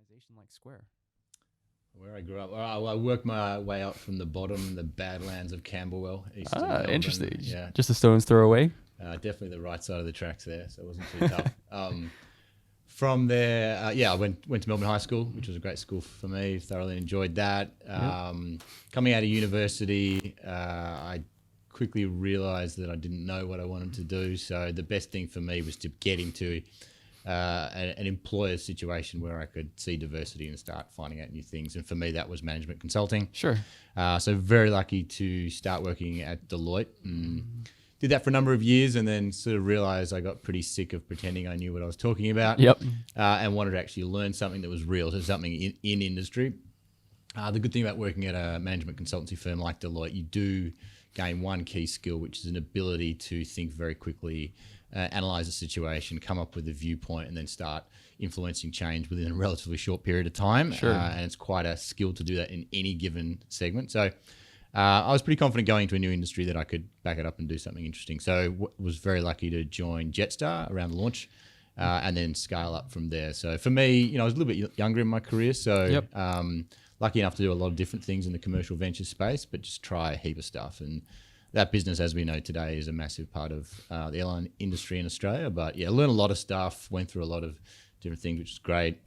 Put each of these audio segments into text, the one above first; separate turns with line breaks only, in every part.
organization like Square?
Where I grew up, I worked my way up from the bottom, the Badlands of Camberwell, east of Melbourne.
Interesting.
Yeah,
Just a stone's throw away.
definitely the right side of the tracks there, so it wasn't too tough. From there, I went to Melbourne High School, which was a great school for me. Thoroughly enjoyed that. Coming out of university, I quickly realised that I didn't know what I wanted to do. So the best thing for me was to get into an employer situation where I could see diversity and start finding out new things. And for me, that was management consulting.
Sure.
So very lucky to start working at Deloitte. Did that for a number of years and then sort of realized I got pretty sick of pretending I knew what I was talking about.
Yep.
And wanted to actually learn something that was real, so something in industry. The good thing about working at a management consultancy firm like Deloitte, you do gain one key skill, which is an ability to think very quickly, analyze a situation, come up with a viewpoint, and then start influencing change within a relatively short period of time.
Sure.
And it's quite a skill to do that in any given segment. So I was pretty confident going into a new industry that I could back it up and do something interesting. So was very lucky to join Jetstar around the launch and then scale up from there. So for me, I was a little bit younger in my career. So lucky enough to do a lot of different things in the commercial venture space, but just try a heap of stuff. And that business, as we know today, is a massive part of the airline industry in Australia. But yeah, learned a lot of stuff, went through a lot of different things, which is great.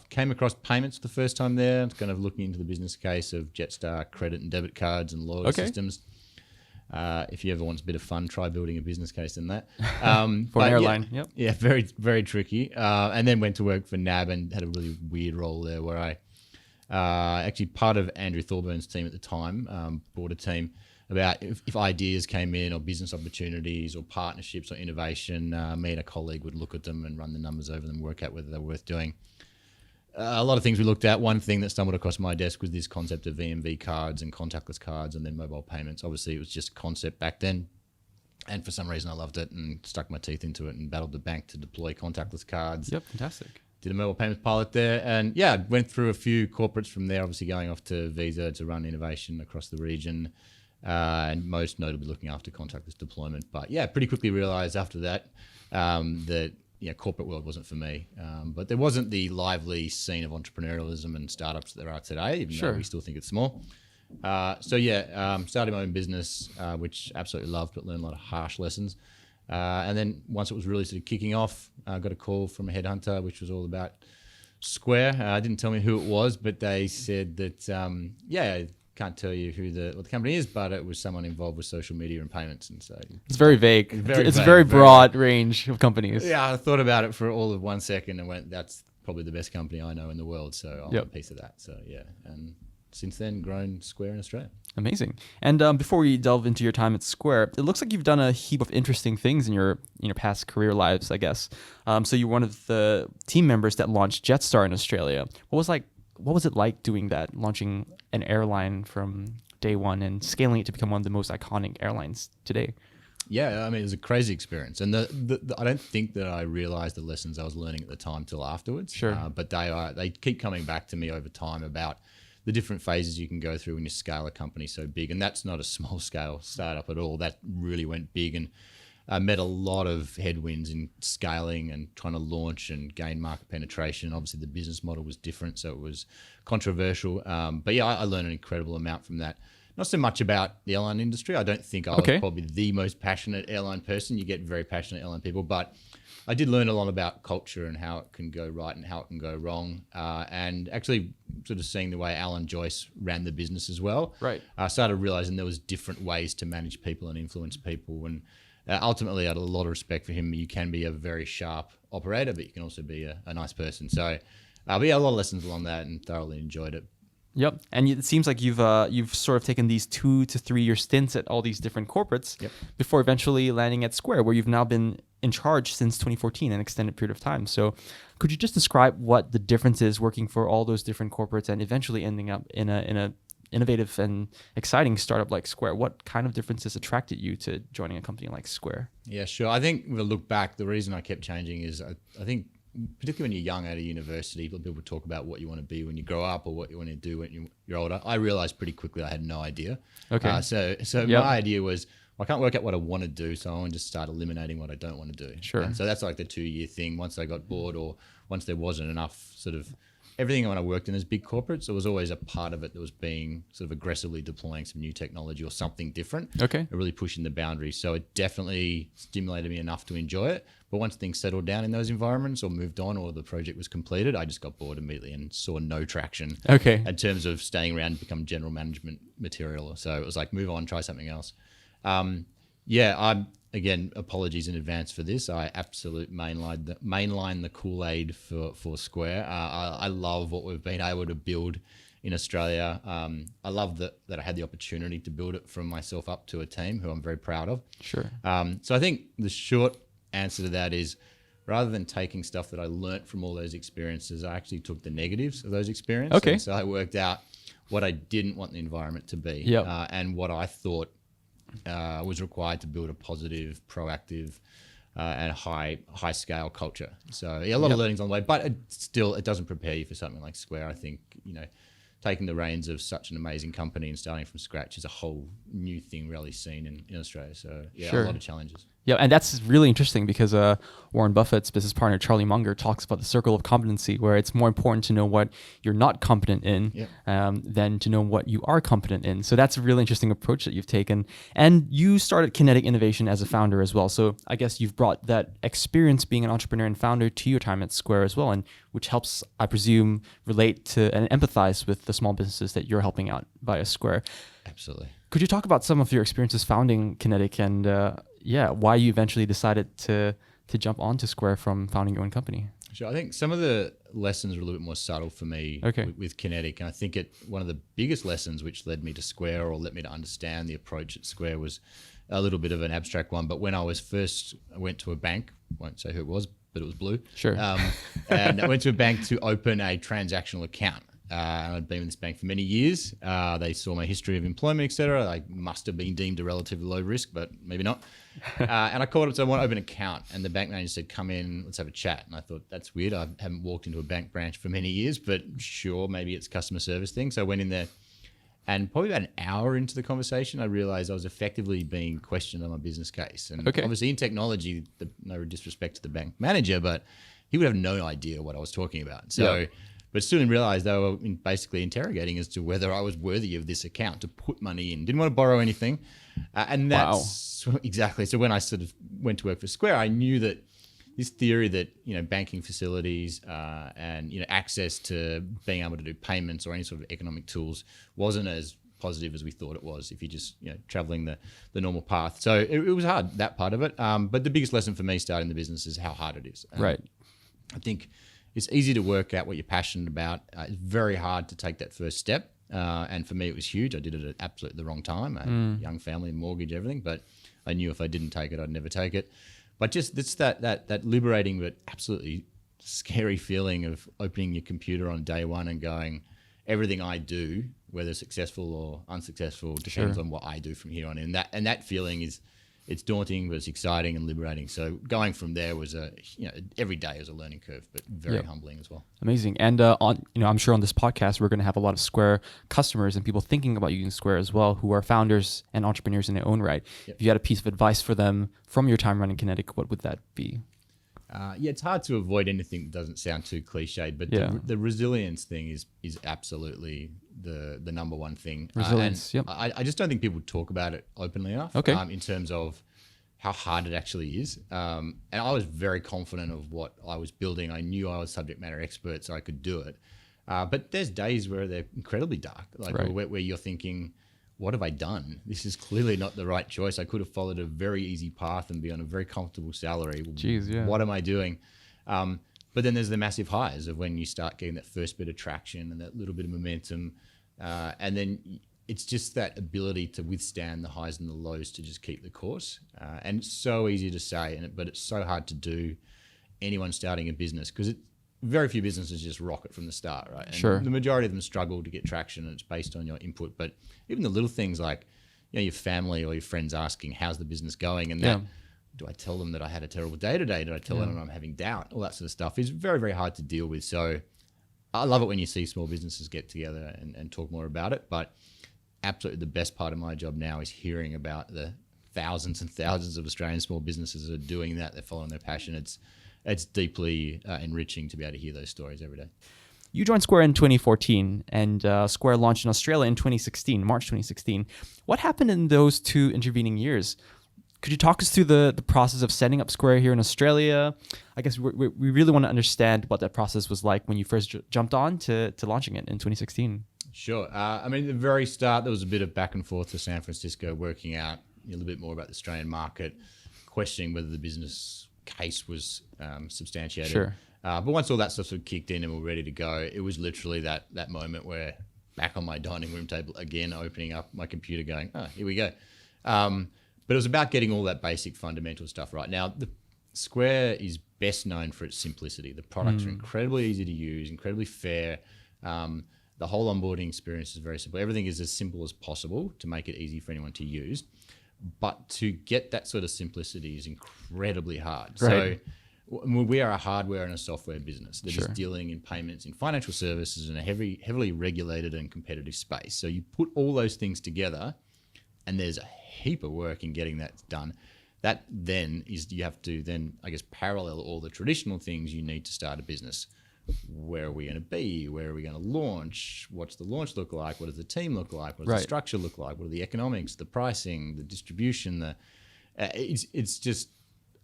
Came across payments for the first time there. It's kind of looking into the business case of Jetstar credit and debit cards and loyalty systems. If you ever want a bit of fun, try building a business case in that.
For an airline,
Yeah, very, very tricky. And then went to work for NAB and had a really weird role there where I actually part of Andrew Thorburn's team at the time, brought a team about if ideas came in or business opportunities or partnerships or innovation, me and a colleague would look at them and run the numbers over them, work out whether they were worth doing. A lot of things we looked at. One thing that stumbled across my desk was this concept of VMV cards and contactless cards and then mobile payments. Obviously, it was just a concept back then. And for some reason, I loved it and stuck my teeth into it and battled the bank to deploy contactless cards.
Yep, fantastic.
Did a mobile payments pilot there. And went through a few corporates from there, obviously going off to Visa to run innovation across the region. And most notably looking after contactless deployment. But pretty quickly realised after that that corporate world wasn't for me. But there wasn't the lively scene of entrepreneurialism and startups that there are today, even though we still think it's small. Started my own business, which absolutely loved, but learned a lot of harsh lessons. And then once it was really sort of kicking off, I got a call from a headhunter, which was all about Square. Didn't tell me who it was, but they said that, can't tell you what the company is, but it was someone involved with social media and payments. And so
it's very vague. It's
vague,
a very broad range of companies.
Yeah, I thought about it for all of 1 second and went, that's probably the best company I know in the world. So I'll have a piece of that. So and since then grown Square in Australia.
Amazing. And before we delve into your time at Square, it looks like you've done a heap of interesting things in your past career lives, I guess. So you're one of the team members that launched Jetstar in Australia. What was it like doing that, launching an airline from day one and scaling it to become one of the most iconic airlines today?
Yeah, I mean, it was a crazy experience. And I don't think that I realized the lessons I was learning at the time till afterwards.
Sure.
But they keep coming back to me over time about the different phases you can go through when you scale a company so big. And that's not a small scale startup at all. That really went big. And I met a lot of headwinds in scaling and trying to launch and gain market penetration. Obviously, the business model was different, so it was controversial. I learned an incredible amount from that. Not so much about the airline industry. I don't think I was probably the most passionate airline person. You get very passionate airline people, but I did learn a lot about culture and how it can go right and how it can go wrong. And actually sort of seeing the way Alan Joyce ran the business as well.
Right.
I started realizing there was different ways to manage people and influence people. And ultimately, I had a lot of respect for him. You can be a very sharp operator, but you can also be a nice person. So a lot of lessons along that and thoroughly enjoyed it.
Yep. And it seems like you've sort of taken these 2 to 3 year stints at all these different corporates before eventually landing at Square, where you've now been in charge since 2014, an extended period of time. So could you just describe what the difference is working for all those different corporates and eventually ending up in a innovative and exciting startup like Square? What kind of differences attracted you to joining a company like Square?
Yeah, sure. I think if I look back, the reason I kept changing is I think particularly when you're young out of university, people talk about what you want to be when you grow up or what you want to do when you're older. I realized pretty quickly I had no idea.
Okay.
So my idea was, I can't work out what I want to do, so I want to just start eliminating what I don't want to do.
Sure.
And so that's like the 2-year thing. Once I got bored or once there wasn't enough sort of everything when I worked in those big corporates, there was always a part of it that was being sort of aggressively deploying some new technology or something different.
Okay.
And really pushing the boundaries. So it definitely stimulated me enough to enjoy it. But once things settled down in those environments or moved on or the project was completed, I just got bored immediately and saw no traction in terms of staying around and become general management material. So it was like, move on, try something else. Again, apologies in advance for this. I absolute mainline the Kool-Aid for Square. I love what we've been able to build in Australia. I love that I had the opportunity to build it from myself up to a team who I'm very proud of.
Sure.
So I think the short answer to that is, rather than taking stuff that I learnt from all those experiences, I actually took the negatives of those experiences.
Okay.
So I worked out what I didn't want the environment to be, and what I thought was required to build a positive, proactive, and high scale culture. So a lot of learnings on the way, but it doesn't prepare you for something like Square. I think, taking the reins of such an amazing company and starting from scratch is a whole new thing really seen in Australia. So a lot of challenges.
Yeah, and that's really interesting because Warren Buffett's business partner, Charlie Munger, talks about the circle of competency, where it's more important to know what you're not competent in than to know what you are competent in. So that's a really interesting approach that you've taken. And you started Kinetic Innovation as a founder as well. So I guess you've brought that experience being an entrepreneur and founder to your time at Square as well, and which helps, I presume, relate to and empathize with the small businesses that you're helping out via Square.
Absolutely.
Could you talk about some of your experiences founding Kinetic and why you eventually decided to jump onto Square from founding your own company?
Sure. I think some of the lessons are a little bit more subtle for me with Kinetic. And I think one of the biggest lessons which led me to Square or led me to understand the approach at Square was a little bit of an abstract one. But when I went to a bank, won't say who it was, but it was blue.
Sure.
And I went to a bank to open a transactional account. And I'd been with this bank for many years. They saw my history of employment, etc. I must have been deemed a relatively low risk, but maybe not. And I called up, so I want to open an account. And the bank manager said, come in, let's have a chat. And I thought, that's weird. I haven't walked into a bank branch for many years, but sure, maybe it's a customer service thing. So I went in there. And probably about an hour into the conversation, I realized I was effectively being questioned on my business case. And obviously in technology, no disrespect to the bank manager, but he would have no idea what I was talking about. So... But soon realized they were basically interrogating as to whether I was worthy of this account to put money in. Didn't want to borrow anything. And that's exactly. So when I sort of went to work for Square, I knew that this theory that, banking facilities and, access to being able to do payments or any sort of economic tools wasn't as positive as we thought it was if you're just, traveling the normal path. So it was hard, that part of it. But the biggest lesson for me starting the business is how hard it is.
Right.
I think it's easy to work out what you're passionate about. It's very hard to take that first step. And for me, it was huge. I did it at absolutely the wrong time. I had a young family, mortgage, everything. But I knew if I didn't take it, I'd never take it. But just it's that liberating but absolutely scary feeling of opening your computer on day one and going, everything I do, whether successful or unsuccessful, depends on what I do from here on in. And that feeling it's daunting, but it's exciting and liberating. So going from there was every day was a learning curve, but very humbling as well.
Amazing. And I'm sure on this podcast, we're going to have a lot of Square customers and people thinking about using Square as well, who are founders and entrepreneurs in their own right. Yep. If you had a piece of advice for them from your time running Kinetic, what would that be?
It's hard to avoid anything that doesn't sound too cliched, but the resilience thing is absolutely the number one thing.
Resilience,
I just don't think people talk about it openly enough in terms of how hard it actually is. And I was very confident of what I was building. I knew I was subject matter expert, so I could do it. But there's days where they're incredibly dark, where you're thinking, what have I done? This is clearly not the right choice. I could have followed a very easy path and be on a very comfortable salary. What am I doing? But then there's the massive highs of when you start getting that first bit of traction and that little bit of momentum. And then it's just that ability to withstand the highs and the lows to just keep the course. And it's so easy to say, but it's so hard to do anyone starting a business because very few businesses just rocket from the start, right? And the majority of them struggle to get traction and it's based on your input. But even the little things like, your family or your friends asking, how's the business going? And that, do I tell them that I had a terrible day today? Do I tell them I'm having doubt? All that sort of stuff is very, very hard to deal with. So I love it when you see small businesses get together and talk more about it. But absolutely the best part of my job now is hearing about the thousands and thousands of Australian small businesses that are doing that. They're following their passion. It's deeply enriching to be able to hear those stories every day.
You joined Square in 2014, and Square launched in Australia in 2016, March 2016. What happened in those 2 intervening years? Could you talk us through the process of setting up Square here in Australia? I guess we really want to understand what that process was like when you first jumped on to launching it in 2016.
Sure. I mean, at the very start, there was a bit of back and forth to San Francisco, working out a little bit more about the Australian market, questioning whether the business case was substantiated.
Sure.
But once all that stuff sort of kicked in and we're ready to go, it was literally that moment where back on my dining room table again, opening up my computer going, here we go. But it was about getting all that basic fundamental stuff right. Now, the Square is best known for its simplicity. The products are incredibly easy to use, incredibly fair. The whole onboarding experience is very simple. Everything is as simple as possible to make it easy for anyone to use. But to get that sort of simplicity is incredibly hard.
Right.
So we are a hardware and a software business that is dealing in payments, in financial services, in a heavily regulated and competitive space. So you put all those things together, and there's a heap of work in getting that done. That then is, you have to then, I guess, parallel all the traditional things you need to start a business. Where are we going to be? Where are we going to launch? What's the launch look like? What does the team look like? What does the structure look like? What are the economics, the pricing, the distribution? It's just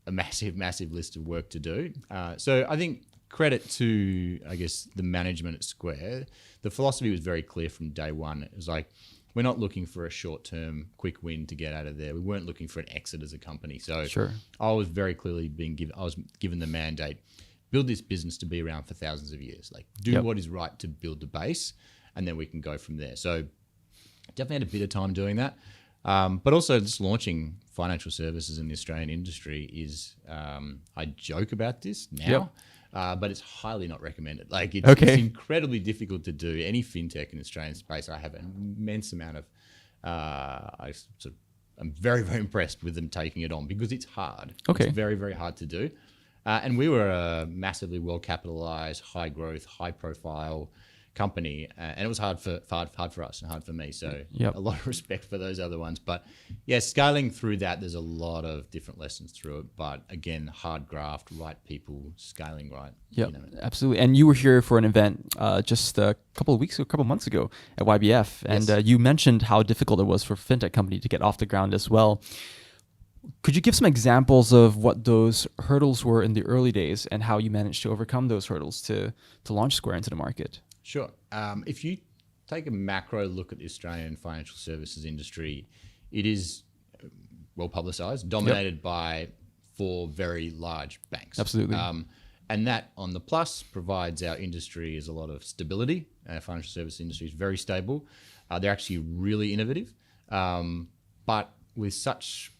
a massive list of work to do. So I think credit to, I guess, the management at Square. The philosophy was very clear from day one. It was like, we're not looking for a short-term quick win to get out of there. We weren't looking for an exit as a company. So I was very clearly given the mandate, build this business to be around for thousands of years. Like, do what is right to build the base, and then we can go from there. So definitely had a bit of time doing that. But also just launching financial services in the Australian industry is, I joke about this now, but it's highly not recommended. Like it's incredibly difficult to do. Any fintech in the Australian space, I have an immense amount of, I'm very, very impressed with them taking it on because it's hard. It's very, very hard to do. And we were a massively well-capitalized, high-growth, high-profile company, and it was hard for us and hard for me. So a lot of respect for those other ones. But yeah, scaling through that, there's a lot of different lessons through it. But again, hard graft, right people, scaling right.
Yeah, absolutely. And you were here for an event just a couple of months ago at YBF, and you mentioned how difficult it was for a fintech company to get off the ground as well. Could you give some examples of what those hurdles were in the early days and how you managed to overcome those hurdles to launch Square into the market?
Sure. If you take a macro look at the Australian financial services industry, it is well publicised, dominated by 4 very large banks.
Absolutely.
And that, on the plus, provides our industry is a lot of stability. Our financial service industry is very stable. They're actually really innovative. But with such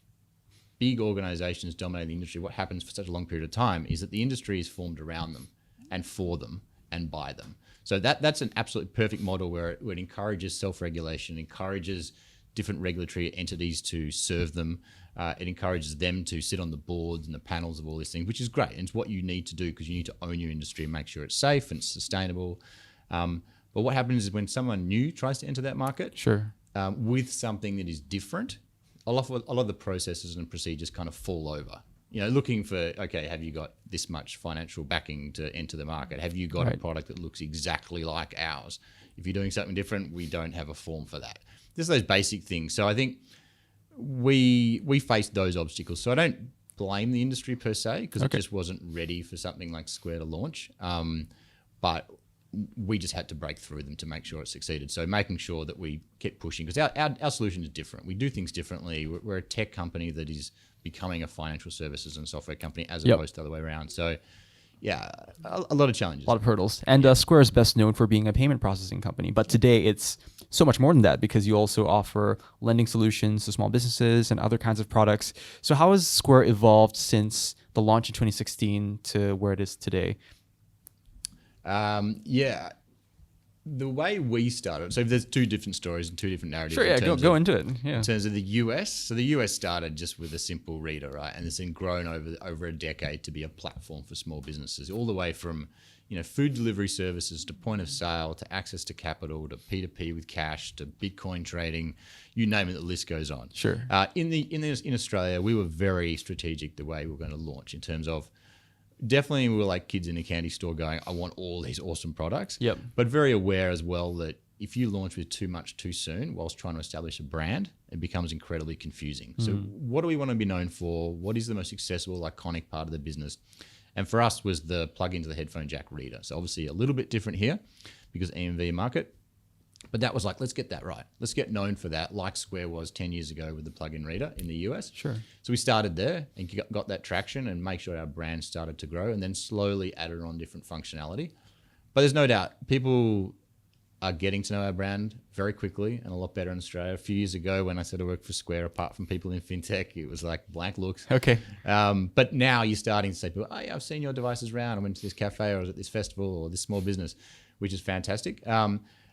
big organisations dominating the industry, what happens for such a long period of time is that the industry is formed around them and for them and by them. So that's an absolutely perfect model where it encourages self-regulation, encourages different regulatory entities to serve them. It encourages them to sit on the boards and the panels of all these things, which is great. And it's what you need to do because you need to own your industry and make sure it's safe and sustainable. But what happens is when someone new tries to enter that market with something that is different, a lot of the processes and procedures kind of fall over. Looking for, okay, have you got this much financial backing to enter the market? Have you got a product that looks exactly like ours? If you're doing something different, we don't have a form for that. Just those basic things. So I think we faced those obstacles. So I don't blame the industry per se because it just wasn't ready for something like Square to launch. But we just had to break through them to make sure it succeeded. So making sure that we kept pushing because our solution is different. We do things differently. We're a tech company that is becoming a financial services and software company as opposed to the other way around. So yeah, a lot of challenges.
A lot of hurdles. And Square is best known for being a payment processing company. But today it's so much more than that because you also offer lending solutions to small businesses and other kinds of products. So how has Square evolved since the launch in 2016 to where it is today?
The way we started, so there's 2 different stories and 2 different narratives.
Sure, go into it. Yeah.
In terms of the US, so the US started just with a simple reader, right? And it's then grown over a decade to be a platform for small businesses, all the way from food delivery services to point of sale to access to capital to P2P with cash to Bitcoin trading, you name it, the list goes on.
Sure.
In Australia, we were very strategic the way we were going to launch in terms of definitely we were like kids in a candy store going, I want all these awesome products.
Yep.
But very aware as well that if you launch with too much too soon whilst trying to establish a brand, it becomes incredibly confusing. So what do we want to be known for? What is the most accessible, iconic part of the business? And for us was the plug into the headphone jack reader. So obviously a little bit different here because EMV market. But that was like, let's get that right. Let's get known for that, like Square was 10 years ago with the plug-in reader in the US.
Sure.
So we started there and got that traction and make sure our brand started to grow and then slowly added on different functionality. But there's no doubt people are getting to know our brand very quickly and a lot better in Australia. A few years ago when I started to work for Square, apart from people in fintech, it was like blank looks.
Okay.
But now you're starting to say, people, oh yeah, I've seen your devices around. I went to this cafe or I was at this festival or this small business, which is fantastic.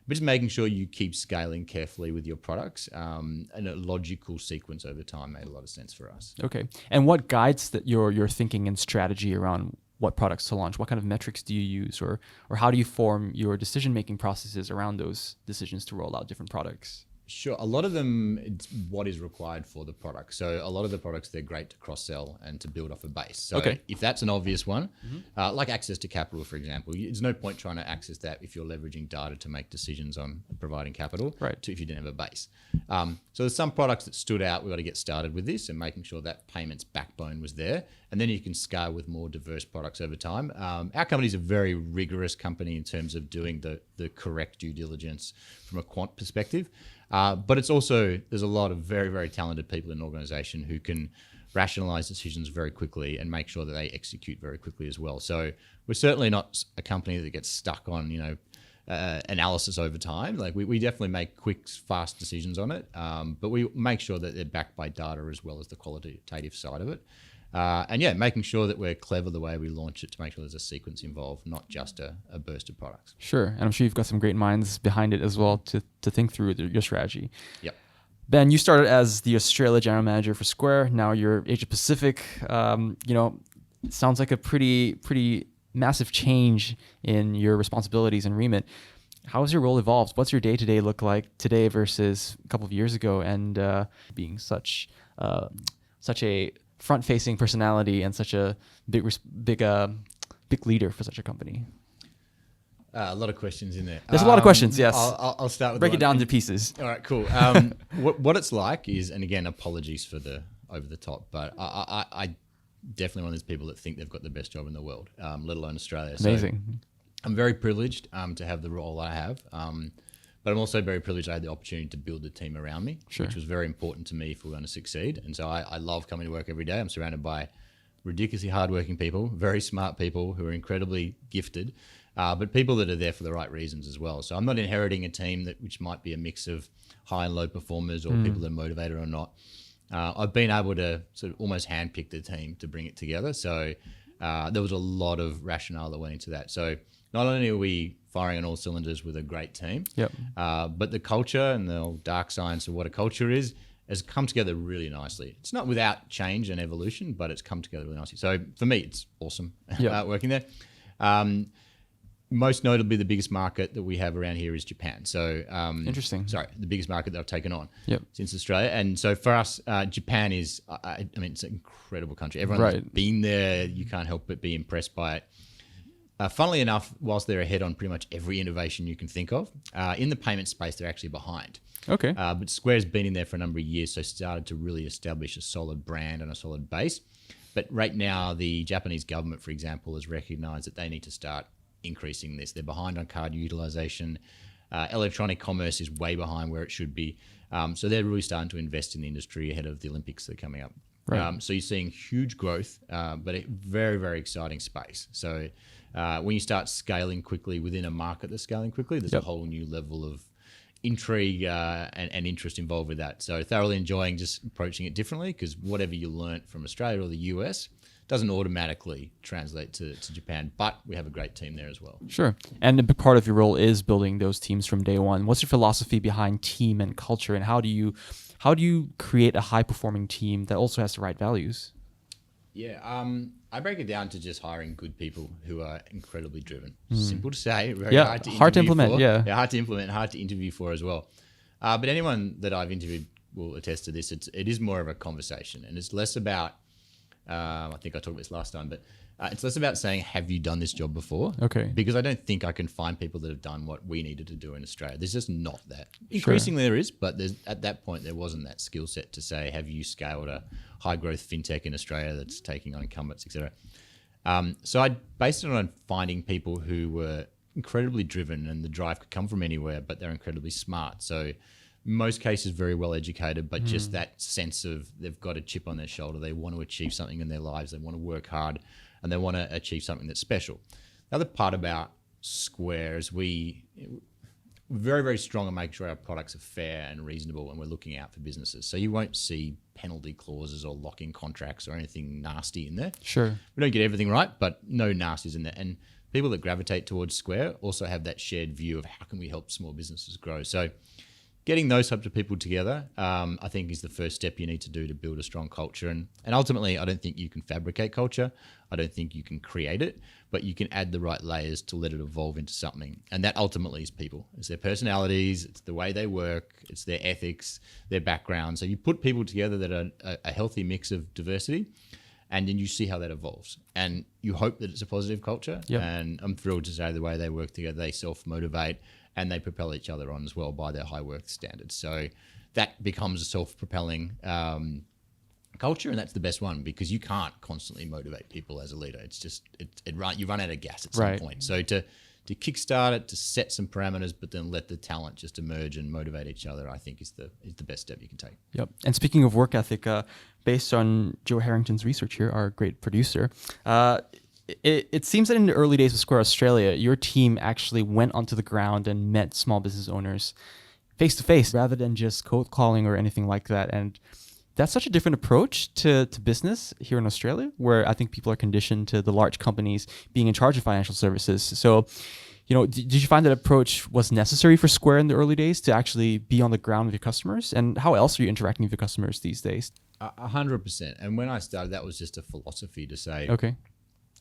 But just making sure you keep scaling carefully with your products and a logical sequence over time made a lot of sense for us.
Okay. And what guides that your thinking and strategy around what products to launch? What kind of metrics do you use, or how do you form your decision-making processes around those decisions to roll out different products?
Sure. A lot of them, it's what is required for the product. So a lot of the products, they're great to cross-sell and to build off a base. So if that's an obvious one, like access to capital, for example, there's no point trying to access that if you're leveraging data to make decisions on providing capital if you didn't have a base. So there's some products that stood out. We've got to get started with this and making sure that payments backbone was there. And then you can scale with more diverse products over time. Our company is a very rigorous company in terms of doing the correct due diligence from a quant perspective. But it's also, there's a lot of very, very talented people in an organization who can rationalize decisions very quickly and make sure that they execute very quickly as well. So we're certainly not a company that gets stuck on, analysis over time. Like we definitely make quick, fast decisions on it. But we make sure that they're backed by data as well as the qualitative side of it. Making sure that we're clever the way we launch it to make sure there's a sequence involved, not just a burst of products.
Sure. And I'm sure you've got some great minds behind it as well to think through your strategy.
Yep.
Ben, you started as the Australia General Manager for Square. Now you're Asia Pacific. It sounds like a pretty massive change in your responsibilities and remit. How has your role evolved? What's your day-to-day look like today versus a couple of years ago, and being such a front-facing personality and such a big leader for such a company?
A lot of questions in there.
There's a lot of questions, yes.
I'll start with
break it down into pieces.
All right, cool. What it's like is, and again, apologies for the over the top, but I definitely one of those people that think they've got the best job in the world, let alone Australia.
Amazing.
So I'm very privileged to have the role I have. But I'm also very privileged I had the opportunity to build a team around me, which was very important to me if we're going to succeed. And so I love coming to work every day. I'm surrounded by ridiculously hardworking people, very smart people who are incredibly gifted, but people that are there for the right reasons as well. So I'm not inheriting a team which might be a mix of high and low performers or people that are motivated or not. I've been able to sort of almost handpick the team to bring it together. So there was a lot of rationale that went into that. So not only are we firing on all cylinders with a great team, but the culture and the old dark science of what a culture is has come together really nicely. It's not without change and evolution, but it's come together really nicely. So for me, it's awesome working there. Most notably, the biggest market that we have around here is Japan. So
interesting.
Sorry, the biggest market that I've taken on since Australia. And so for us, Japan is, I mean, it's an incredible country. Everyone that's been there, you can't help but be impressed by it. Funnily enough, whilst they're ahead on pretty much every innovation you can think of, in the payment space, they're actually behind.
Okay.
But Square's been in there for a number of years, so started to really establish a solid brand and a solid base. But right now, the Japanese government, for example, has recognized that they need to start increasing this. They're behind on card utilization. Electronic commerce is way behind where it should be. So they're really starting to invest in the industry ahead of the Olympics that are coming up. Right. So you're seeing huge growth, but a very, very exciting space. So when you start scaling quickly within a market that's scaling quickly, there's a whole new level of intrigue and interest involved with that. So thoroughly enjoying just approaching it differently, because whatever you learnt from Australia or the US doesn't automatically translate to Japan, but we have a great team there as well.
Sure. And a big part of your role is building those teams from day one. What's your philosophy behind team and culture, and how do you create a high-performing team that also has the right values?
Yeah, I break it down to just hiring good people who are incredibly driven. Simple to say, very hard to
implement.
For.
Yeah,
hard to implement, hard to interview for as well. But anyone that I've interviewed will attest to this. It is more of a conversation, and it's less about. I think I talked about this last time, but It's less about saying, have you done this job before?
Okay.
Because I don't think I can find people that have done what we needed to do in Australia. There's just not that. Increasingly there is, but at that point there wasn't that skill set to say, have you scaled a high growth fintech in Australia that's taking on incumbents, etc. So I based it on finding people who were incredibly driven, and the drive could come from anywhere, but they're incredibly smart. So most cases very well educated, but just that sense of they've got a chip on their shoulder. They want to achieve something in their lives. They want to work hard, and they want to achieve something that's special. The other part about Square is we're very, very strong on making sure our products are fair and reasonable, and we're looking out for businesses. So you won't see penalty clauses or lock-in contracts or anything nasty in there.
Sure.
We don't get everything right, but no nasties in there. And people that gravitate towards Square also have that shared view of how can we help small businesses grow. So getting those types of people together, I think, is the first step you need to do to build a strong culture. And ultimately, I don't think you can fabricate culture. I don't think you can create it, but you can add the right layers to let it evolve into something. And that ultimately is people. It's their personalities, it's the way they work, it's their ethics, their background. So you put people together that are a healthy mix of diversity, and then you see how that evolves. And you hope that it's a positive culture.
Yep.
And I'm thrilled to say the way they work together, they self-motivate, and they propel each other on as well by their high work standards. So that becomes a self-propelling culture, and that's the best one, because you can't constantly motivate people as a leader. It's just you run out of gas at some point. So to kickstart it, to set some parameters, but then let the talent just emerge and motivate each other, I think is the best step you can take.
Yep. And speaking of work ethic, based on Joe Harrington's research here, our great producer, it seems that in the early days of Square Australia, your team actually went onto the ground and met small business owners face to face rather than just cold calling or anything like that. And that's such a different approach to business here in Australia, where I think people are conditioned to the large companies being in charge of financial services. So, did you find that approach was necessary for Square in the early days to actually be on the ground with your customers? And how else are you interacting with your customers these days?
100%. And when I started, that was just a philosophy to say,
okay,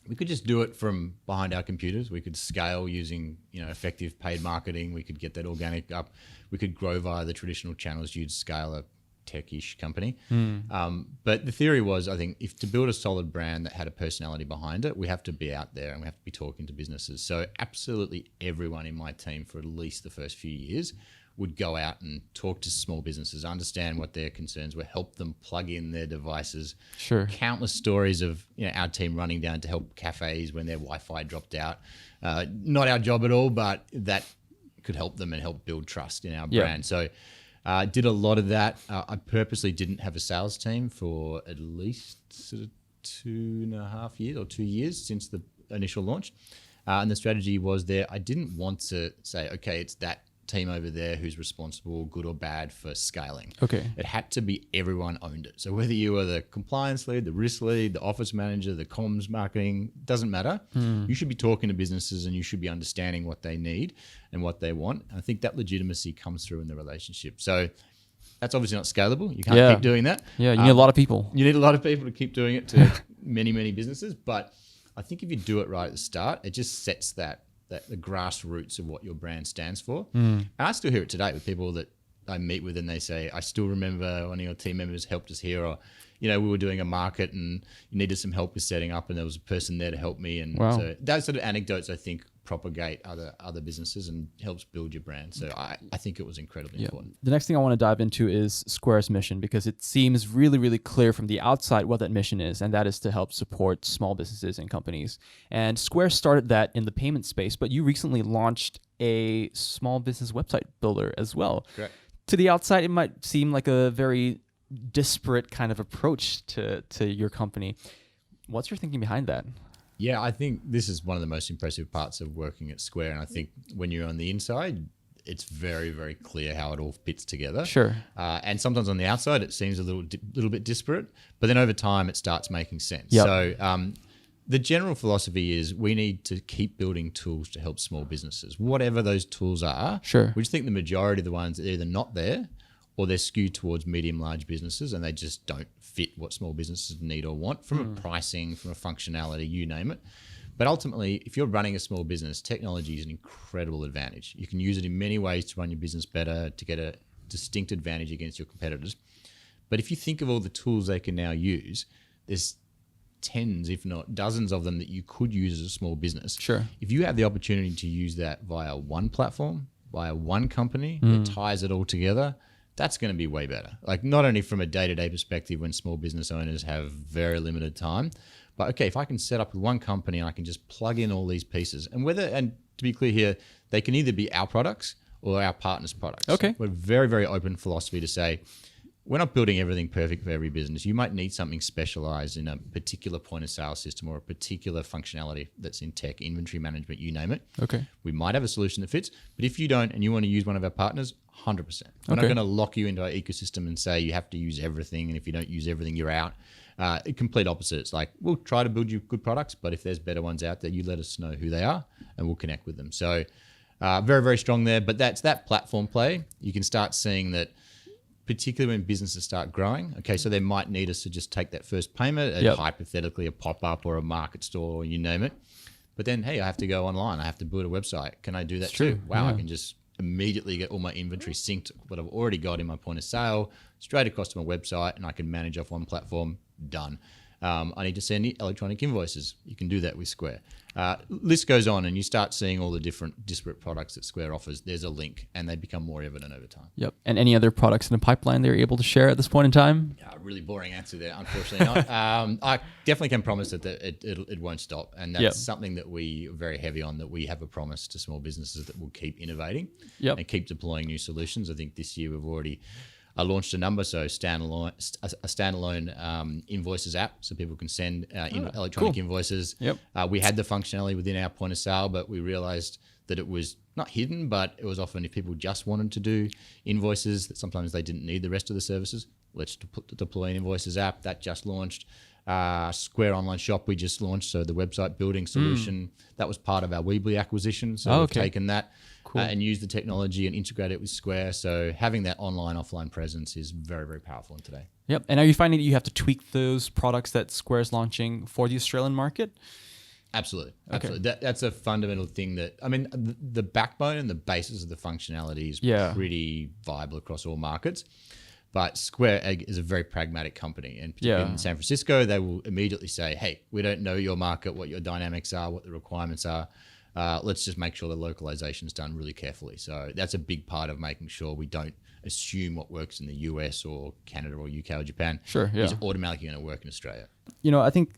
we could just do it from behind our computers. We could scale using, effective paid marketing. We could get that organic up. We could grow via the traditional channels you'd scale a tech-ish company. But the theory was, I think, if to build a solid brand that had a personality behind it, we have to be out there and we have to be talking to businesses. So absolutely everyone in my team for at least the first few years would go out and talk to small businesses, understand what their concerns were, help them plug in their devices.
Sure.
Countless stories of our team running down to help cafes when their Wi-Fi dropped out. Not our job at all, but that could help them and help build trust in our brand. So did a lot of that. I purposely didn't have a sales team for at least sort of 2.5 years or 2 years since the initial launch. And the strategy was there. I didn't want to say, okay, it's that team over there who's responsible, good or bad, for scaling.
Okay.
It had to be everyone owned it. So whether you were the compliance lead, the risk lead, the office manager, the comms marketing, doesn't matter. You should be talking to businesses and you should be understanding what they need and what they want. And I think that legitimacy comes through in the relationship. So that's obviously not scalable. You can't keep doing that.
Yeah, you need a lot of people.
You need a lot of people to keep doing it to many, many businesses. But I think if you do it right at the start, it just sets the grassroots of what your brand stands for. And I still hear it today with people that I meet with, and they say, I still remember one of your team members helped us here, or, we were doing a market and you needed some help with setting up and there was a person there to help me. And so those sort of anecdotes, I think, propagate other businesses and helps build your brand. So I think it was incredibly important.
The next thing I want to dive into is Square's mission, because it seems really, really clear from the outside what that mission is, and that is to help support small businesses and companies. And Square started that in the payment space, but you recently launched a small business website builder as well.
Correct.
To the outside, it might seem like a very disparate kind of approach to your company. What's your thinking behind that?
Yeah, I think this is one of the most impressive parts of working at Square. And I think when you're on the inside, it's very, very clear how it all fits together.
Sure.
And sometimes on the outside, it seems a little bit disparate, but then over time, it starts making sense.
Yep.
So the general philosophy is we need to keep building tools to help small businesses, whatever those tools are.
Sure.
We just think the majority of the ones are either not there or they're skewed towards medium, large businesses, and they just don't fit what small businesses need or want from a pricing, from a functionality, you name it. But ultimately, if you're running a small business, technology is an incredible advantage. You can use it in many ways to run your business better, to get a distinct advantage against your competitors. But if you think of all the tools they can now use, there's tens, if not dozens of them that you could use as a small business.
Sure.
If you have the opportunity to use that via one platform, via one company that ties it all together, that's going to be way better. Like not only from a day-to-day perspective when small business owners have very limited time, but okay, if I can set up with one company and I can just plug in all these pieces, and to be clear here, they can either be our products or our partners' products.
Okay.
We're very, very open philosophy to say, we're not building everything perfect for every business. You might need something specialized in a particular point of sale system or a particular functionality that's in tech, inventory management, you name it.
Okay.
We might have a solution that fits, but if you don't and you want to use one of our partners, 100%. We're not going to lock you into our ecosystem and say you have to use everything, and if you don't use everything, you're out. Complete opposite. It's like, we'll try to build you good products, but if there's better ones out there, you let us know who they are and we'll connect with them. So very, very strong there. But that's that platform play. You can start seeing that, particularly when businesses start growing. Okay, so they might need us to just take that first payment, hypothetically a pop-up or a market store, or you name it. But then, hey, I have to go online. I have to build a website. Can I do that too? Wow, I can just immediately get all my inventory synced, what I've already got in my point of sale, straight across to my website, and I can manage off one platform. Done. I need to send electronic invoices. You can do that with Square. List goes on, and you start seeing all the different disparate products that Square offers. There's a link, and they become more evident over time.
Yep. And any other products in the pipeline they're able to share at this point in time?
Yeah, really boring answer there. Unfortunately not. I definitely can promise that it won't stop, and that's something that we are very heavy on. That we have a promise to small businesses that we'll keep innovating and keep deploying new solutions. I think this year we've already launched a number, so a standalone invoices app, so people can send electronic invoices. We had the functionality within our point of sale, but we realized that it was not hidden, but it was often if people just wanted to do invoices, that sometimes they didn't need the rest of the services. Let's deploy an invoices app that just launched. Square Online Shop we just launched, so the website building solution that was part of our Weebly acquisition. So we've taken that and used the technology and integrated it with Square. So having that online offline presence is very, very powerful today.
Yep. And are you finding that you have to tweak those products that Square is launching for the Australian market?
Absolutely. That's a fundamental thing that, I mean, the backbone and the basis of the functionality is pretty viable across all markets. But Square is a very pragmatic company, and particularly in San Francisco, they will immediately say, hey, we don't know your market, what your dynamics are, what the requirements are. Let's just make sure the localization is done really carefully. So that's a big part of making sure we don't assume what works in the US or Canada or UK or Japan is automatically going to work in Australia.
You know, I think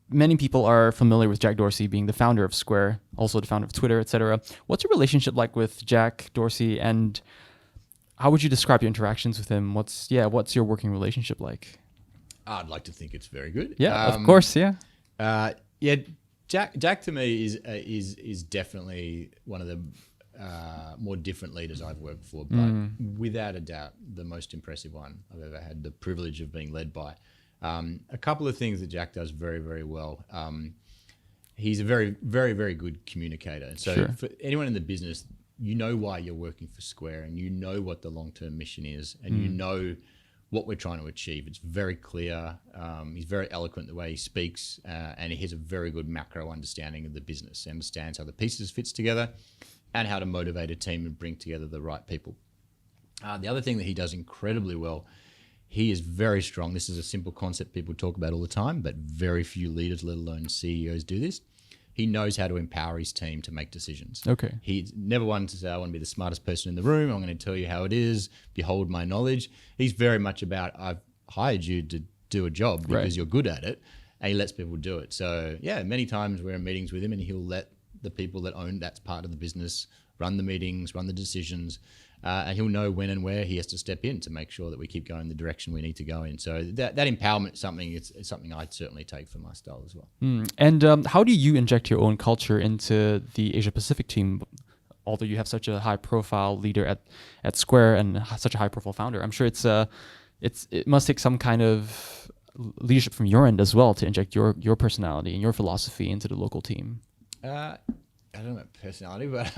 many people are familiar with Jack Dorsey being the founder of Square, also the founder of Twitter, etc. What's your relationship like with Jack Dorsey, and how would you describe your interactions with him? What's your working relationship like?
I'd like to think it's very good.
Yeah, of course. Yeah.
Jack to me is definitely one of the more different leaders I've worked for, but without a doubt, the most impressive one I've ever had the privilege of being led by. A couple of things that Jack does very, very well. He's a very, very, very good communicator. So for anyone in the business, you know why you're working for Square, and you know what the long-term mission is, and you know what we're trying to achieve. It's very clear. He's very eloquent the way he speaks, and he has a very good macro understanding of the business. He understands how the pieces fits together and how to motivate a team and bring together the right people. The other thing that he does incredibly well, he is very strong. This is a simple concept people talk about all the time, but very few leaders, let alone CEOs, do this. He knows how to empower his team to make decisions. Okay. He's never one to say, I want to be the smartest person in the room. I'm going to tell you how it is. Behold my knowledge. He's very much about, I've hired you to do a job because you're good at it. And he lets people do it. So, many times we're in meetings with him and he'll let the people that own that part of the business run the meetings, run the decisions. And he'll know when and where he has to step in to make sure that we keep going the direction we need to go in. So that empowerment is something, it's something I'd certainly take for my style as well.
And how do you inject your own culture into the Asia Pacific team? Although you have such a high profile leader at Square and such a high profile founder, I'm sure it must take some kind of leadership from your end as well to inject your personality and your philosophy into the local team.
I don't know about personality, but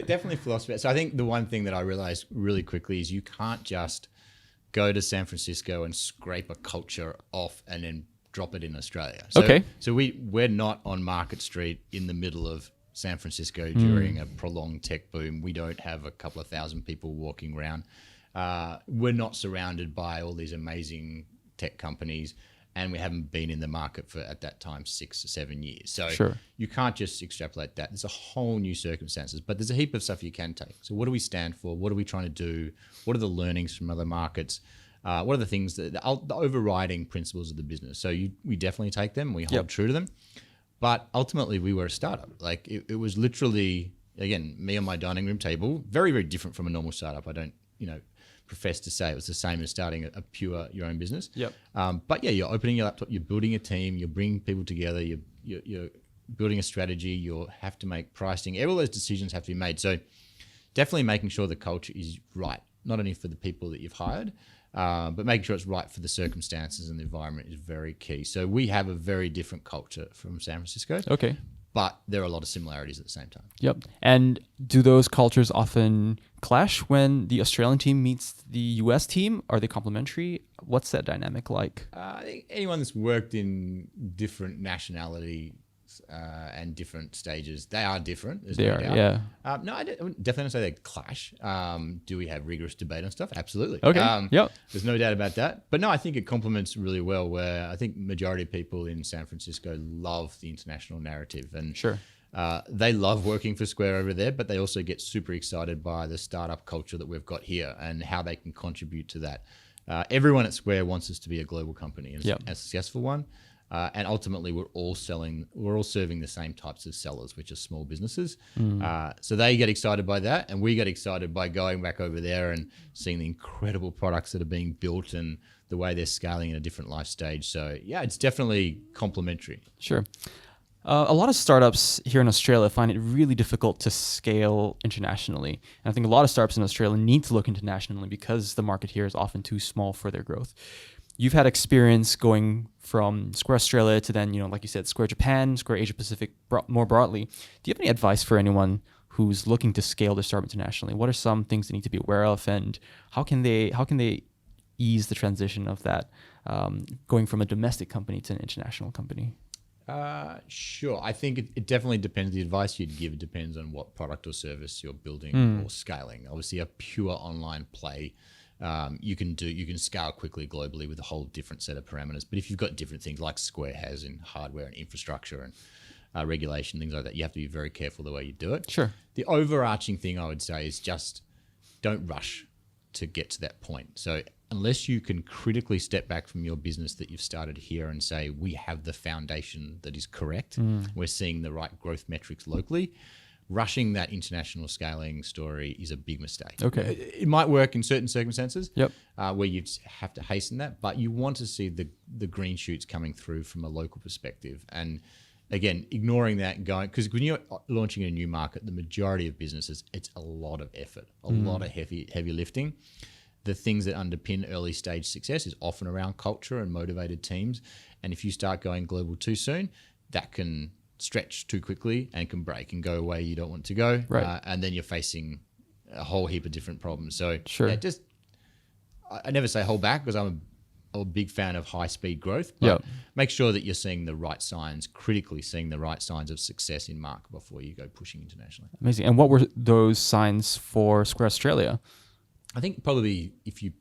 definitely philosophy. So I think the one thing that I realized really quickly is you can't just go to San Francisco and scrape a culture off and then drop it in Australia. So we're not on Market Street in the middle of San Francisco during a prolonged tech boom. We don't have a couple of thousand people walking around. We're not surrounded by all these amazing tech companies. and we haven't been in the market for, at that time, 6 or 7 years. So
Sure.
you can't just extrapolate that. There's a whole new circumstances, but there's a heap of stuff you can take. So what do we stand for? What are we trying to do? What are the learnings from other markets? What are the things that the overriding principles of the business? So we definitely take them. We hold true to them. But ultimately, we were a startup. Like it was literally, again, me on my dining room table, very, very different from a normal startup. I don't, profess to say it was the same as starting a pure your own business.
Yep.
But yeah, you're opening your laptop, you're building a team, you're bringing people together, you're building a strategy, you have to make pricing. All those decisions have to be made. So definitely making sure the culture is right, not only for the people that you've hired, but making sure it's right for the circumstances and the environment is very key. So we have a very different culture from San Francisco.
Okay.
But there are a lot of similarities at the same time.
Yep. And do those cultures often clash when the Australian team meets the US team? Are they complementary? What's that dynamic like?
I think anyone that's worked in different nationality and different stages, they are different.
They are, yeah.
No, I wouldn't definitely say they clash. Do we have rigorous debate on stuff? Absolutely.
Okay. Yep.
There's no doubt about that. But no, I think it complements really well. Where I think majority of people in San Francisco love the international narrative, and
Sure.
They love working for Square over there, but they also get super excited by the startup culture that we've got here and how they can contribute to that. Everyone at Square wants us to be a global company and a successful one. And ultimately, we're all serving the same types of sellers, which are small businesses. So they get excited by that, and we get excited by going back over there and seeing the incredible products that are being built and the way they're scaling in a different life stage. So yeah, it's definitely complementary.
Sure. A lot of startups here in Australia find it really difficult to scale internationally. And I think a lot of startups in Australia need to look internationally because the market here is often too small for their growth. You've had experience going from Square Australia to then, like you said, Square Japan, Square Asia Pacific more broadly. Do you have any advice for anyone who's looking to scale their startup internationally? What are some things they need to be aware of, and how can they ease the transition of that, going from a domestic company to an international company?
Sure. I think it definitely depends. The advice you'd give depends on what product or service you're building or scaling. Obviously, a pure online play, you can scale quickly globally with a whole different set of parameters. But if you've got different things like Square has in hardware and infrastructure and regulation, things like that, you have to be very careful the way you do it.
Sure.
The overarching thing I would say is just don't rush to get to that point. So unless you can critically step back from your business that you've started here and say, we have the foundation that is correct, we're seeing the right growth metrics locally, rushing that international scaling story is a big mistake.
Okay.
It might work in certain circumstances where you have to hasten that, but you want to see the green shoots coming through from a local perspective. And again, ignoring that and going, because when you're launching in a new market, the majority of businesses, it's a lot of effort, a lot of heavy lifting. The things that underpin early stage success is often around culture and motivated teams. And if you start going global too soon, that can stretch too quickly and can break and go away you don't want to go.
Right.
And then you're facing a whole heap of different problems. So
sure.
Yeah, I never say hold back because I'm a big fan of high speed growth, but make sure that you're seeing the right signs, critically seeing the right signs of success in market before you go pushing internationally.
Amazing. And what were those signs for Square Australia?
I think probably if you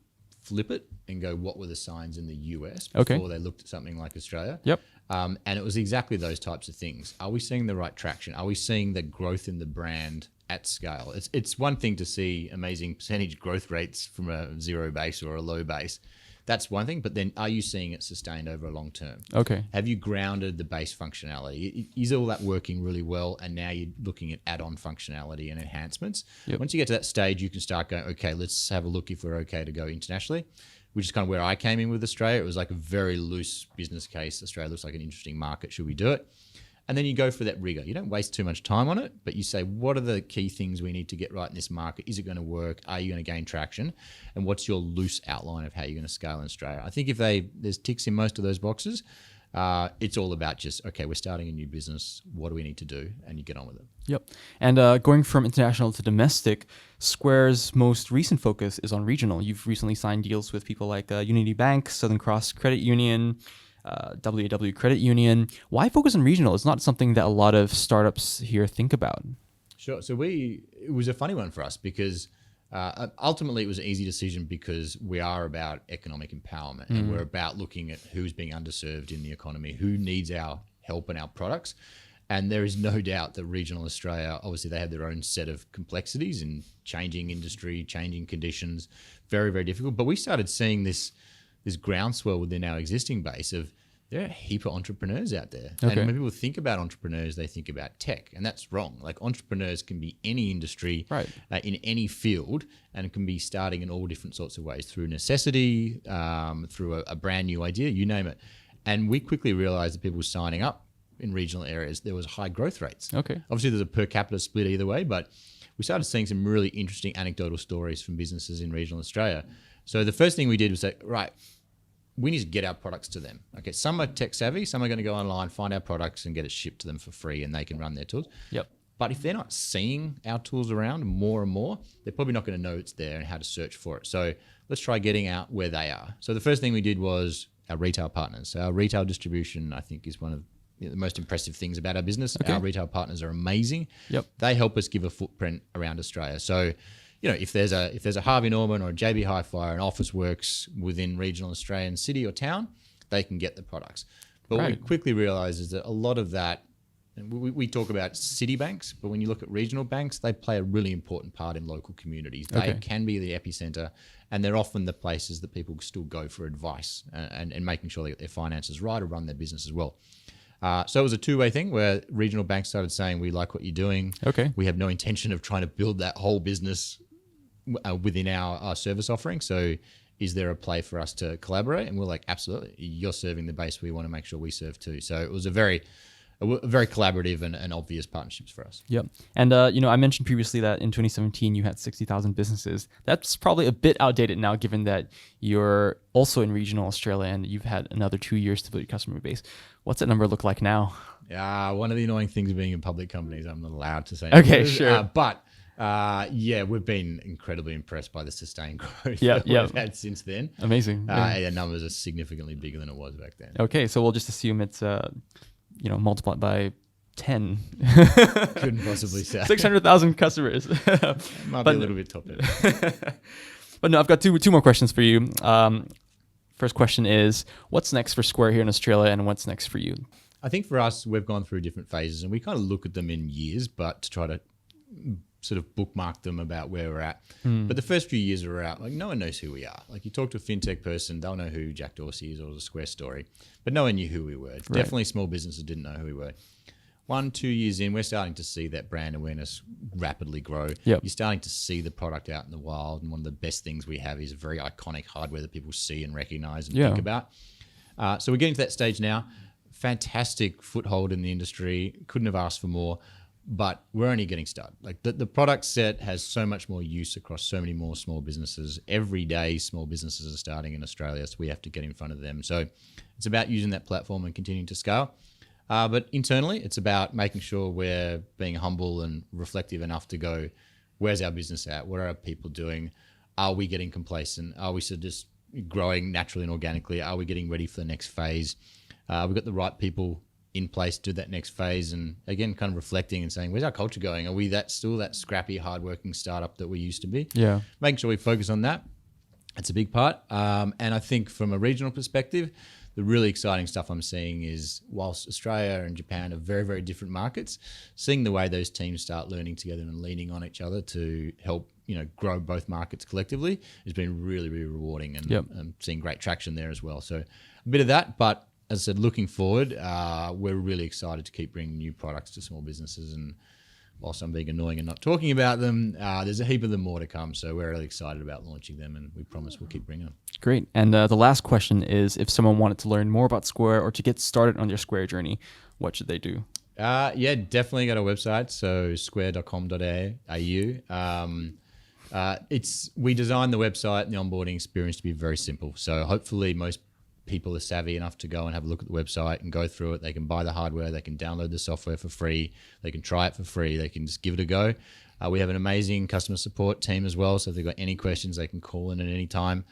flip it and go, what were the signs in the US before they looked at something like Australia?
Yep.
And it was exactly those types of things. Are we seeing the right traction? Are we seeing the growth in the brand at scale? It's one thing to see amazing percentage growth rates from a zero base or a low base. That's one thing, but then are you seeing it sustained over a long term?
Okay.
Have you grounded the base functionality? Is all that working really well? And now you're looking at add-on functionality and enhancements.
Yep.
Once you get to that stage, you can start going, okay, let's have a look if we're okay to go internationally, which is kind of where I came in with Australia. It was like a very loose business case. Australia looks like an interesting market. Should we do it? And then you go for that rigor. You don't waste too much time on it, but you say, what are the key things we need to get right in this market? Is it going to work? Are you going to gain traction? And what's your loose outline of how you're going to scale in Australia? I think if there's ticks in most of those boxes, it's all about just, okay, we're starting a new business. What do we need to do? And you get on with it.
Yep. And going from international to domestic, Square's most recent focus is on regional. You've recently signed deals with people like Unity Bank, Southern Cross Credit Union, WAW Credit Union. Why focus on regional? It's not something that a lot of startups here think about.
Sure. So it was a funny one for us because Ultimately, it was an easy decision because we are about economic empowerment and we're about looking at who's being underserved in the economy, who needs our help and our products. And there is no doubt that regional Australia, obviously they have their own set of complexities in changing industry, changing conditions, very, very difficult. But we started seeing this groundswell within our existing base of there are a heap of entrepreneurs out there.
Okay.
And when people think about entrepreneurs, they think about tech, and that's wrong. Like entrepreneurs can be any industry,
right.
In any field, and it can be starting in all different sorts of ways through necessity, through a brand new idea, you name it. And we quickly realized that people were signing up in regional areas, there was high growth rates.
Okay.
Obviously, there's a per capita split either way, but we started seeing some really interesting anecdotal stories from businesses in regional Australia. So the first thing we did was say, right, we need to get our products to them. Okay, some are tech savvy, some are going to go online, find our products and get it shipped to them for free and they can run their tools.
Yep.
But if they're not seeing our tools around more and more, they're probably not going to know it's there and how to search for it. So let's try getting out where they are. So the first thing we did was our retail partners. So our retail distribution, I think, is one of the most impressive things about our business.
Okay.
Our retail partners are amazing.
Yep.
They help us give a footprint around Australia. So if there's a Harvey Norman or a JB Hi-Fi or an Officeworks within regional Australian city or town, they can get the products. But what we quickly realised is that a lot of that, and we talk about city banks, but when you look at regional banks, they play a really important part in local communities. They can be the epicenter, and they're often the places that people still go for advice and making sure they get their finances right or run their business as well. So it was a two-way thing where regional banks started saying, we like what you're doing.
Okay.
We have no intention of trying to build that whole business within our service offering. So is there a play for us to collaborate? And we're like, absolutely. You're serving the base we want to make sure we serve too. So it was a very collaborative and obvious partnerships for us.
Yep. And, I mentioned previously that in 2017, you had 60,000 businesses. That's probably a bit outdated now, given that you're also in regional Australia and you've had another 2 years to build your customer base. What's that number look like now?
One of the annoying things of being in public companies, I'm not allowed to say.
Okay,
numbers,
sure.
We've been incredibly impressed by the sustained growth
we've
had since then.
Amazing.
Our numbers are significantly bigger than it was back then.
Okay, so we'll just assume it's multiplied by 10.
Couldn't possibly say.
600,000 customers.
Might be a little bit top heavy.
But no, I've got two more questions for you. First question is, what's next for Square here in Australia, and what's next for you?
I think for us, we've gone through different phases, and we kind of look at them in years, but to try to sort of bookmark them about where we're at. But the first few years we're out, like no one knows who we are. Like you talk to a fintech person, they'll know who Jack Dorsey is or the Square story, but no one knew who we were. Right. Definitely small businesses didn't know who we were. 1-2 years in, we're starting to see that brand awareness rapidly grow.
Yep.
You're starting to see the product out in the wild, and one of the best things we have is very iconic hardware that people see and recognize and think about. So we're getting to that stage now. Fantastic foothold in the industry. Couldn't have asked for more. But we're only getting started. Like the product set has so much more use across so many more small businesses. Every day, small businesses are starting in Australia, so we have to get in front of them. So it's about using that platform and continuing to scale. But internally, it's about making sure we're being humble and reflective enough to go, where's our business at? What are our people doing? Are we getting complacent? Are we sort of just growing naturally and organically? Are we getting ready for the next phase? We've got the right people in place to do that next phase, and again, kind of reflecting and saying, where's our culture going? Are we still that scrappy, hardworking startup that we used to be?
Yeah.
Making sure we focus on that. It's a big part. And I think from a regional perspective, the really exciting stuff I'm seeing is whilst Australia and Japan are very, very different markets, seeing the way those teams start learning together and leaning on each other to help grow both markets collectively has been really, really rewarding, and seeing great traction there as well. So a bit of that, but as I said, looking forward, we're really excited to keep bringing new products to small businesses. And whilst I'm being annoying and not talking about them, there's a heap of them more to come. So we're really excited about launching them, and we promise we'll keep bringing them. Great.
And the last question is, if someone wanted to learn more about Square or to get started on their Square journey, what should they do?
Definitely go to our website. So square.com.au. We designed the website and the onboarding experience to be very simple. So hopefully most people are savvy enough to go and have a look at the website and go through it. They can buy the hardware, they can download the software for free, they can try it for free, they can just give it a go. We have an amazing customer support team as well, so if they've got any questions, they can call in at any time.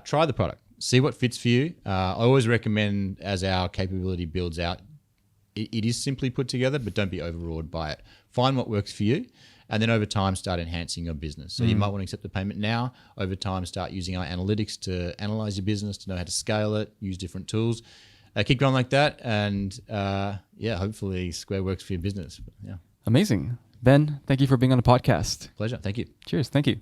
Try the product, see what fits for you. I always recommend, as our capability builds out, it is simply put together, but don't be overawed by it. Find what works for you, And then over time, start enhancing your business. So you might want to accept the payment now. Over time, start using our analytics to analyze your business, to know how to scale it, use different tools. Keep going like that. And hopefully Square works for your business. Yeah.
Amazing. Ben, thank you for being on the podcast.
Pleasure. Thank you.
Cheers. Thank you.